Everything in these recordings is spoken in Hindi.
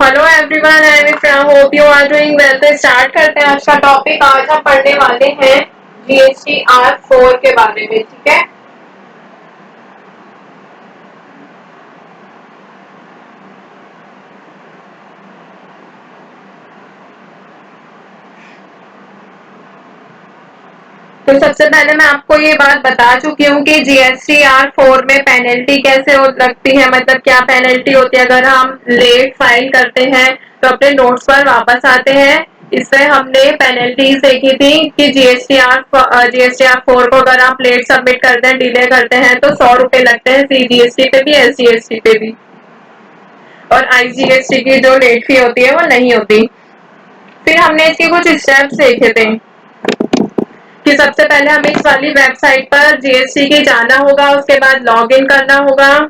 Hello everyone, I hope you are doing well. तो स्टार्ट करते हैं आज का टॉपिक। आज हम पढ़ने वाले हैं GST-R4 के बारे में। ठीक है, तो सबसे पहले मैं आपको ये बात बता चुकी हूँ कि GST-R4 में पेनल्टी कैसे लगती है, मतलब क्या पेनल्टी होती है अगर हम लेट फाइल करते हैं तो अपने नोट्स पर वापस आते हैं। इससे हमने पेनल्टीज देखी थी कि GST-R4 को अगर आप लेट सबमिट करते हैं, डिले करते हैं तो 100 रुपए लगते हैं CGST पे भी, SGST पे भी, और IGST की जो लेट फी होती है वो नहीं होती। फिर हमने इसके कुछ स्टेप्स देखे थे कि सबसे पहले हमें इस वाली वेबसाइट पर GST की जाना होगा, उसके बाद लॉग इन करना होगा,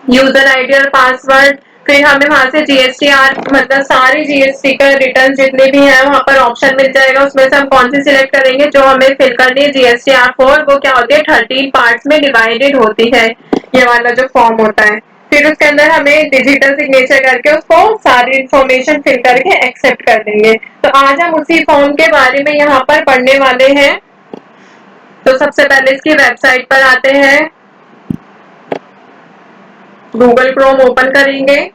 यूजर आईडी और पासवर्ड। फिर हमें वहां से GST-R मतलब सारी GST का रिटर्न जितने भी है वहां पर ऑप्शन मिल जाएगा, उसमें से हम कौन सी सिलेक्ट करेंगे जो हमें फिल करनी है। GST-R4 वो क्या होती है, 13 पार्ट्स में डिवाइडेड होती है, ये वाला जो फॉर्म होता है। फिर उसके अंदर हमें डिजिटल सिग्नेचर करके उसको सारी इंफॉर्मेशन फिल करके एक्सेप्ट कर देंगे। तो आज हम उसी फॉर्म के बारे में यहाँ पर पढ़ने वाले हैं। तो सबसे पहले इसकी वेबसाइट पर आते हैं, गूगल क्रोम ओपन करेंगे।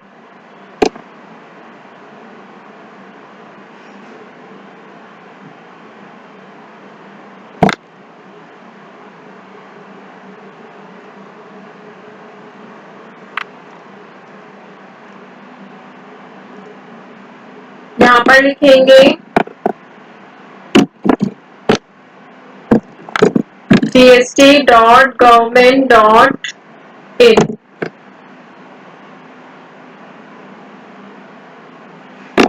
यहाँ पर लिखेंगे gst.government.in।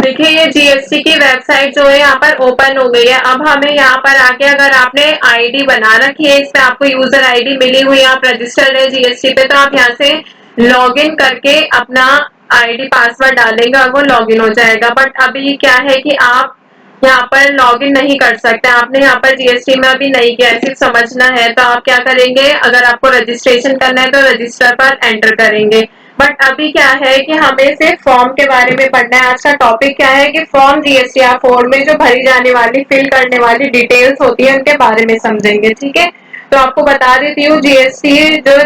देखिए ये GST की वेबसाइट जो है यहाँ पर ओपन हो गई है। अब हमें यहाँ पर आके, अगर आपने आईडी बना रखी है, इस पे आपको यूजर आईडी मिली हुई है, आप रजिस्टर्ड है GST पे, तो आप यहाँ से लॉग इन करके अपना आईडी पासवर्ड डालेंगे और वो लॉग इन हो जाएगा। बट अभी क्या है कि आप यहाँ पर लॉग इन नहीं कर सकते, आपने यहाँ पर GST में अभी नहीं किया है, सिर्फ समझना है। तो आप क्या करेंगे, अगर आपको रजिस्ट्रेशन करना है तो रजिस्टर पर एंटर करेंगे। बट अभी क्या है कि हमें सिर्फ फॉर्म के बारे में पढ़ना है। आज का टॉपिक क्या है कि फॉर्म GST-R4 में जो भरी जाने वाली, फिल करने वाली डिटेल्स होती है उनके बारे में समझेंगे। ठीक है, तो आपको बता देती हूँ, GST जो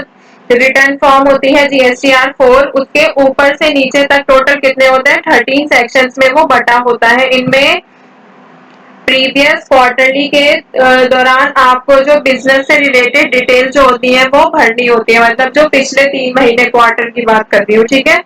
रिटर्न फॉर्म होती है GST-R4, उसके ऊपर से नीचे तक टोटल कितने होते हैं, 13 सेक्शंस में वो बटा होता है। इनमें प्रीवियस क्वार्टरली के दौरान आपको जो बिजनेस से रिलेटेड डिटेल जो होती है वो भरनी होती है, मतलब जो पिछले 3 महीने क्वार्टर की बात कर रही हूँ। ठीक है,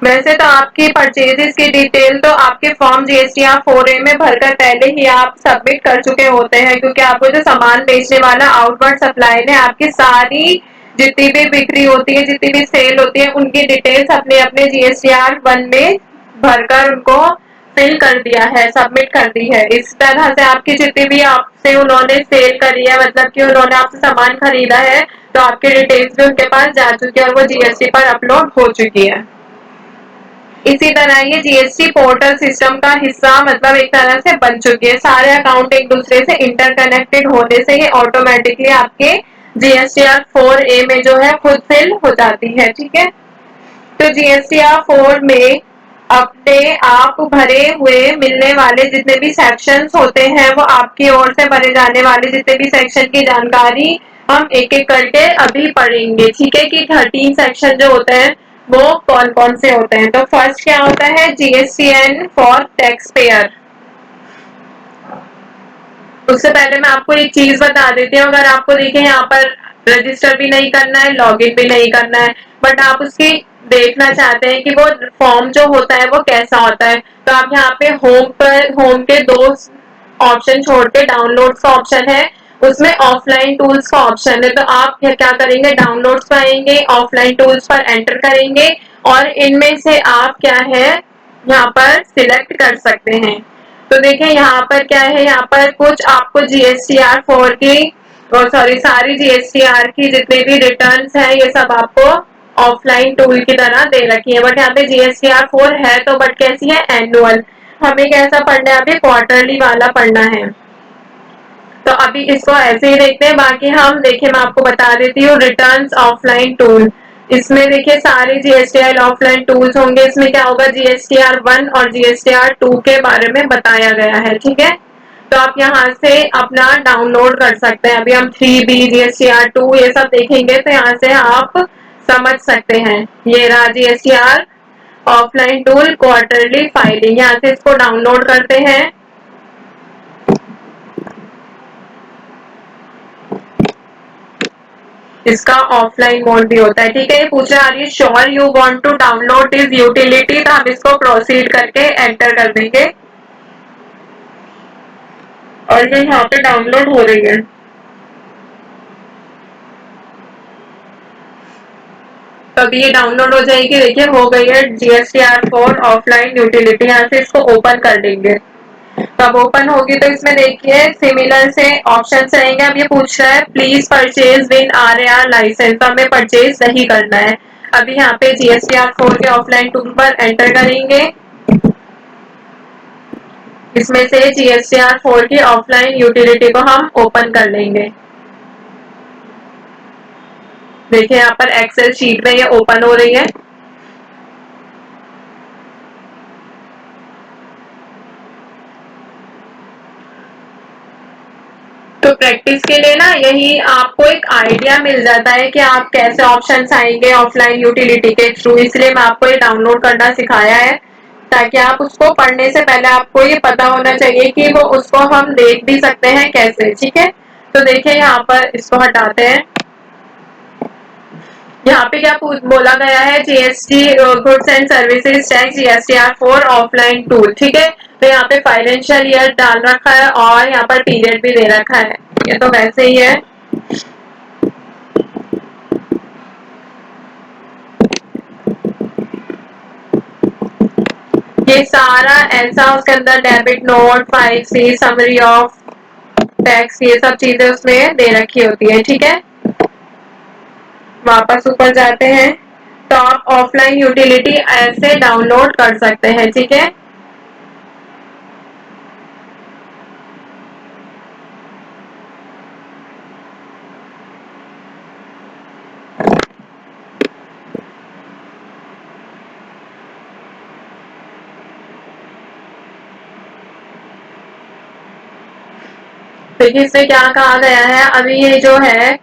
वैसे तो आपकी परचेजेस की डिटेल तो आपके फॉर्म GST-R4A में भरकर पहले ही आप सबमिट कर चुके होते हैं, क्योंकि आपको जो सामान बेचने वाला आउटवर्ड सप्लाई है, आपकी सारी जितनी भी बिक्री होती है, जितनी भी सेल होती है, उनकी डिटेल्स अपने अपने GST-R1 में भरकर उनको फिल कर दिया है, सबमिट कर दी है। इस तरह से आपकी जितनी भी आपसे उन्होंने सेल करी है, मतलब कि उन्होंने आपसे सामान खरीदा है, तो आपकी डिटेल्स भी उनके पास जा चुकी है और वो GST पर अपलोड हो चुकी है। इसी तरह ये GST पोर्टल सिस्टम का हिस्सा, मतलब एक तरह से बन चुकी है। सारे अकाउंट एक दूसरे से इंटरकनेक्टेड होने से ये ऑटोमेटिकली आपके GST-R4A में जो है खुद फिल हो जाती है। ठीक है, तो GST-R4 में अपने आप भरे हुए मिलने वाले जितने भी सेक्शंस होते हैं, वो आपकी ओर से भरे जाने वाले जितने भी सेक्शन की जानकारी हम एक एक करके अभी पढ़ेंगे। ठीक है, कि 13 सेक्शन जो होते हैं वो कौन कौन से होते हैं। तो फर्स्ट क्या होता है, GSTN फॉर टैक्स पेयर। उससे पहले मैं आपको एक चीज बता देती हूँ, अगर आपको देखें यहाँ पर रजिस्टर भी नहीं करना है, लॉगिन भी नहीं करना है, बट आप उसकी देखना चाहते हैं कि वो फॉर्म जो होता है वो कैसा होता है, तो आप यहाँ पे होम के 2 ऑप्शन छोड़ के डाउनलोड का ऑप्शन है, उसमें ऑफलाइन टूल्स का ऑप्शन है। तो आप क्या करेंगे, डाउनलोड्स पर आएंगे, ऑफलाइन टूल्स पर एंटर करेंगे और इनमें से आप क्या है यहाँ पर सिलेक्ट कर सकते हैं। तो देखिए यहाँ पर क्या है, यहाँ पर कुछ आपको GST-R4 की, सॉरी सारी GST-R की जितने भी रिटर्न्स हैं ये सब आपको ऑफलाइन टूल की तरह दे रखी है। बट यहाँ पे GST-R4 है तो, बट कैसी है, एनुअल। हमें कैसा पढ़ना है, अभी क्वार्टरली वाला पढ़ना है। तो अभी इसको ऐसे ही देखते हैं, बाकी हम देखिए मैं आपको बता देती हूँ, रिटर्न्स ऑफलाइन टूल। इसमें देखिए सारे जीएसटीआई ऑफलाइन टूल्स होंगे। इसमें क्या होगा, जीएसटीआर 1 और जीएसटीआर 2 के बारे में बताया गया है, ठीक है। तो आप यहाँ से अपना डाउनलोड कर सकते हैं। अभी हम 3B जीएसटीआर 2 ये सब देखेंगे, तो यहाँ से आप समझ सकते हैं। ये रहा GSTR offline tool quarterly filing, यहाँ से इसको डाउनलोड करते हैं। इसका ऑफलाइन मोड भी होता है, ठीक है। ये पूछ रहा है sure you want to download this utility, तो हम इसको प्रोसीड करके एंटर कर देंगे और ये यहाँ पे डाउनलोड हो रही है। तो अभी ये डाउनलोड हो जाएगी, देखिए हो गई है जीएसटीआर 4 ऑफलाइन यूटिलिटी। यहाँ से इसको ओपन कर देंगे। तब ओपन होगी तो इसमें देखिए सिमिलर से ऑप्शन रहेंगे। अब ये पूछ रहा है please purchase WinRAR license, तो हमें परचेज नहीं करना है। अभी यहाँ पे जीएसटीआर 4 के ऑफलाइन टूल पर एंटर करेंगे। इसमें से जीएसटीआर 4 की ऑफलाइन यूटिलिटी को हम ओपन कर लेंगे। देखिए यहाँ पर एक्सेल शीट में ये ओपन हो रही है। तो प्रैक्टिस के लिए ना यही आपको एक आइडिया मिल जाता है कि आप कैसे ऑप्शंस आएंगे ऑफलाइन यूटिलिटी के थ्रू, इसलिए मैं आपको ये डाउनलोड करना सिखाया है, ताकि आप उसको पढ़ने से पहले आपको ये पता होना चाहिए कि वो उसको हम देख भी सकते हैं कैसे, ठीक है। तो देखिए यहाँ पर इसको हटाते हैं। यहाँ पे क्या बोला गया है, GST goods and services tax GSTR 4 offline tool, ठीक है। तो यहाँ पे फाइनेंशियल ईयर डाल रखा है और यहाँ पर पीरियड भी दे रखा है, ये तो वैसे ही है। ये सारा ऐसा उसके अंदर debit note 5C summary of tax ये सब चीजें उसमें दे रखी होती है, ठीक है। वापस ऊपर जाते हैं तो आप ऑफलाइन यूटिलिटी ऐसे डाउनलोड कर सकते हैं, ठीक है। देखिए इसमें क्या कहा गया है, अभी ये जो है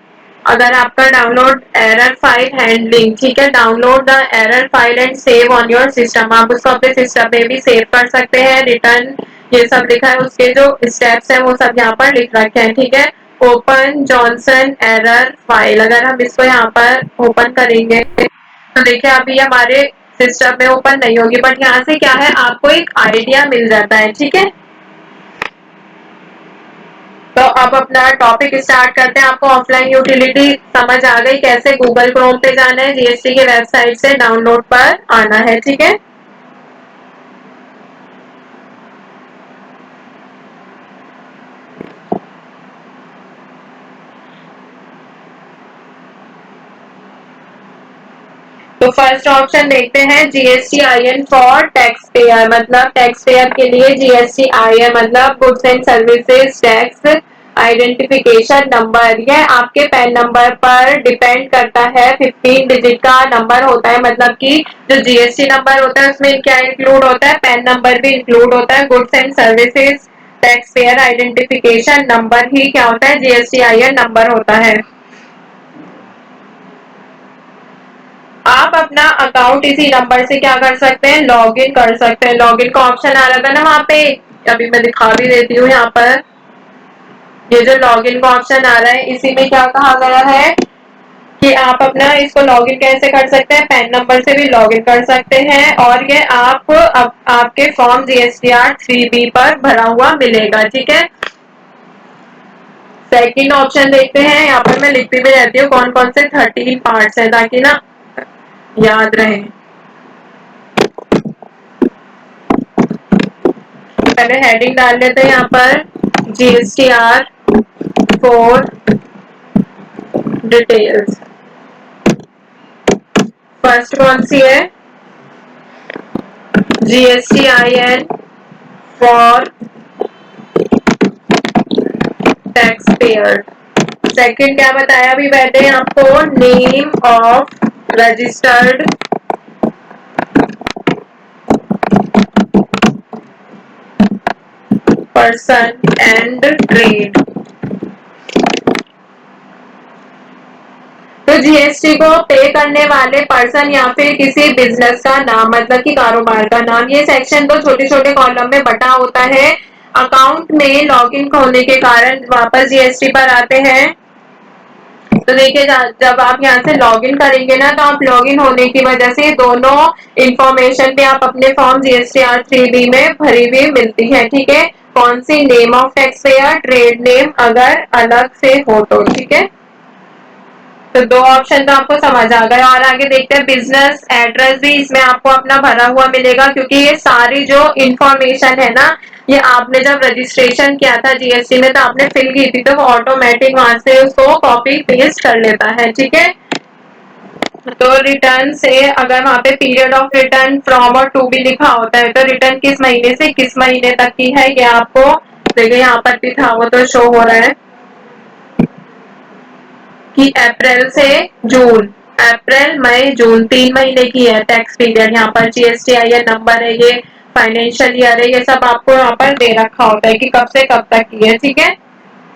अगर आपका डाउनलोड एरर फाइल हैंडलिंग, ठीक है, download the error file and save on your system, आप उसको अपने सिस्टम में भी सेव कर सकते हैं। रिटर्न ये सब लिखा है, उसके जो स्टेप्स हैं वो सब यहाँ पर लिख रखे हैं, ठीक है। ओपन जॉनसन एरर फाइल, अगर हम इसको यहाँ पर ओपन करेंगे तो देखिए अभी हमारे सिस्टम में ओपन नहीं होगी, बट यहाँ से क्या है आपको एक आइडिया मिल जाता है, ठीक है। तो अब अपना टॉपिक स्टार्ट करते हैं। आपको ऑफलाइन यूटिलिटी समझ आ गई, कैसे गूगल क्रोम पे जाना है, जीएसटी की वेबसाइट से डाउनलोड पर आना है, ठीक है। तो फर्स्ट ऑप्शन देखते हैं जीएसटीआईएन फॉर टैक्स पेयर, मतलब टैक्स पेयर के लिए जीएसटीआईएन मतलब goods and services tax identification number. यह आपके पैन नंबर पर डिपेंड करता है, 15 डिजिट का नंबर होता है, मतलब कि जो जीएसटी नंबर होता है उसमें क्या इंक्लूड होता है, पैन नंबर भी इंक्लूड होता है। Goods and services tax payer identification number ही क्या होता है, जीएसटीआईएन नंबर होता है। आप अपना अकाउंट इसी नंबर से क्या कर सकते हैं, लॉग इन कर सकते हैं। लॉग इन का ऑप्शन आ रहा था ना वहां पे, अभी मैं दिखा भी देती हूँ। यहाँ पर ये जो लॉग इन का ऑप्शन आ रहा है, इसी में क्या कहा गया है कि आप अपना इसको लॉग इन कैसे कर सकते हैं, पैन नंबर से भी लॉग इन कर सकते हैं, और ये आपके फॉर्म जीएसटीआर 3B पर भरा हुआ मिलेगा, ठीक है। सेकंड ऑप्शन देखते हैं, यहाँ पर मैं लिखती भी रहती हूँ कौन कौन से 13 पार्ट्स है, ताकि ना याद रहे। पहले हेडिंग डाल लेते हैं यहाँ पर जीएसटीआर 4 डिटेल्स। फर्स्ट कौन सी है, GSTIN for tax payer. Second क्या बताया अभी मैंने आपको, name of registered person and trade. तो जीएसटी को पे करने वाले पर्सन या फिर किसी बिजनेस का नाम, मतलब कि कारोबार का नाम। ये सेक्शन तो छोटे छोटे कॉलम में बटा होता है। अकाउंट में लॉगिन होने के कारण वापस जीएसटी पर आते हैं। तो देखिए, जब आप यहाँ से लॉगिन करेंगे ना, तो आप लॉगिन होने की वजह से दोनों इंफॉर्मेशन पे आप अपने फॉर्म जीएसटीआर 3B में भरी हुई मिलती है। ठीक है, कौन सी, name of tax payer, trade name अगर अलग से हो तो। ठीक है, तो दो ऑप्शन तो आपको समझ आ गए। और आगे देखते हैं, बिजनेस एड्रेस भी इसमें आपको अपना भरा हुआ मिलेगा, क्योंकि ये सारी जो इंफॉर्मेशन है ना, ये आपने जब रजिस्ट्रेशन किया था जीएसटी में तो आपने फिल की थी, तो वो ऑटोमेटिक वहां से उसको कॉपी पेस्ट कर लेता है। ठीक है, तो रिटर्न से अगर वहां पे पीरियड ऑफ रिटर्न फ्रॉम और टू भी लिखा होता है, तो रिटर्न किस महीने से किस महीने तक की है, ये आपको देखिए यहाँ पर भी था, वो तो शो हो रहा है कि अप्रैल से जून, अप्रैल मई जून 3 महीने की है टैक्स पीरियड। यहाँ पर जीएसटीआईएन नंबर है, ये फाइनेंशियल ईयर है, ये सब आपको यहाँ पर दे रखा होता है कि कब से कब तक की है। ठीक है,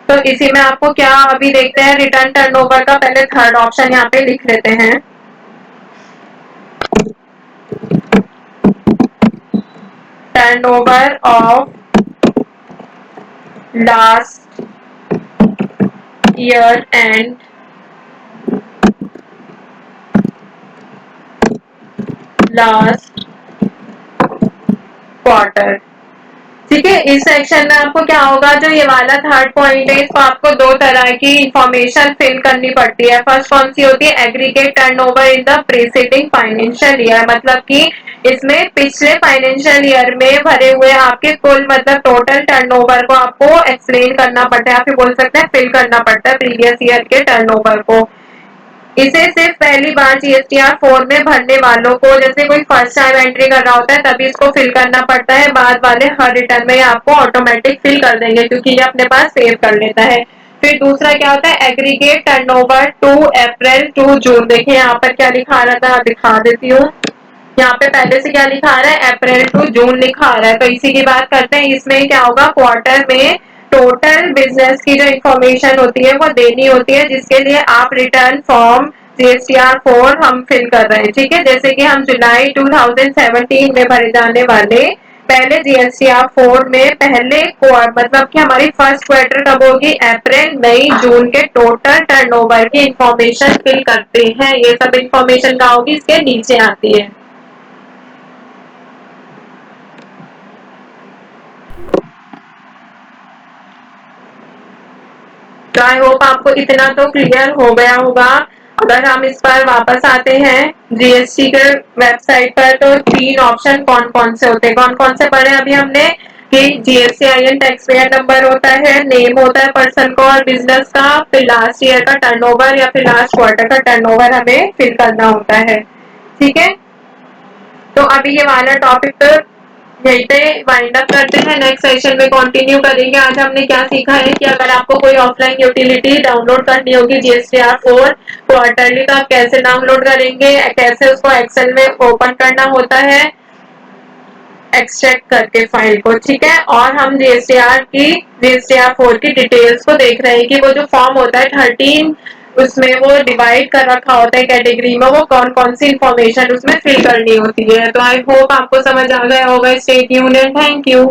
तो इसी में आपको क्या अभी देखते हैं, रिटर्न टर्नओवर का पहले थर्ड ऑप्शन यहाँ पे लिख लेते हैं। Turnover of last year and last quarter. ठीक है, इस सेक्शन में आपको क्या होगा, जो ये वाला थर्ड पॉइंट है, इसको आपको दो तरह की इंफॉर्मेशन फिल करनी पड़ती है। फर्स्ट कौन सी होती है, aggregate turnover in the preceding financial year, मतलब कि इसमें पिछले फाइनेंशियल ईयर में भरे हुए आपके कुल, मतलब टोटल टर्नओवर को आपको एक्सप्लेन करना पड़ता है, आप बोल सकते हैं फिल करना पड़ता है प्रीवियस ईयर के टर्नओवर को। इसे सिर्फ पहली बार जीएसटीआर 4 में भरने वालों को, जैसे कोई फर्स्ट टाइम एंट्री कर रहा होता है तभी इसको फिल करना पड़ता है, बाद वाले हर रिटर्न में आपको ऑटोमेटिक फिल कर देंगे, क्योंकि ये अपने पास सेव कर लेता है। फिर दूसरा क्या होता है, aggregate turnover to April to June. देखिए यहाँ पर क्या लिखा रहा था, दिखा देती हूँ। यहाँ पे पहले से क्या लिखा आ रहा है, अप्रैल टू जून लिखा आ रहा है, तो इसी की बात करते हैं। इसमें क्या होगा, क्वार्टर में टोटल बिजनेस की जो इंफॉर्मेशन होती है वो देनी होती है, जिसके लिए आप रिटर्न फॉर्म जीएसटीआर 4 हम फिल कर रहे हैं। ठीक है, जैसे कि हम जुलाई 2017 में भरे जाने वाले पहले जीएसटीआर 4 में पहले मतलब कि हमारी फर्स्ट क्वार्टर कब होगी, अप्रैल मई जून के टोटल टर्नओवर की इंफॉर्मेशन फिल करते हैं। ये सब इंफॉर्मेशन कहाँ होगी, इसके नीचे आती है। तो आई होप आपको इतना तो क्लियर हो गया होगा। अगर हम इस पर वापस आते हैं जीएसटी के वेबसाइट पर, तो तीन ऑप्शन कौन कौन से होते हैं, कौन कौन से पढ़े अभी हमने, कि जीएसटीआईएन टैक्स पेयर नंबर होता है, नेम होता है पर्सन को और बिजनेस का, फिर लास्ट ईयर का टर्नओवर या फिर लास्ट क्वार्टर का टर्नओवर हमें फिल करना होता है। ठीक है, तो अभी ये वाला टॉपिक तो यहीं पे वाइंड अप करते हैं, नेक्स्ट सेशन में कंटिन्यू करेंगे। आज हमने क्या सीखा है कि अगर आपको कोई ऑफलाइन यूटिलिटी डाउनलोड करनी होगी जीएसटीआर 4 क्वार्टरली, तो आप कैसे डाउनलोड करेंगे, कैसे उसको एक्सेल में ओपन करना होता है एक्सट्रैक्ट करके फाइल को। ठीक है, और हम जीएसटीआर 4 की डिटेल्स को देख रहे हैं कि वो जो फॉर्म होता है 13, उसमें वो डिवाइड कर रखा होता है कैटेगरी में, वो कौन कौन सी इंफॉर्मेशन उसमें फिल करनी होती है। तो आई होप आपको समझ आ गया होगा। Stay tuned and thank you.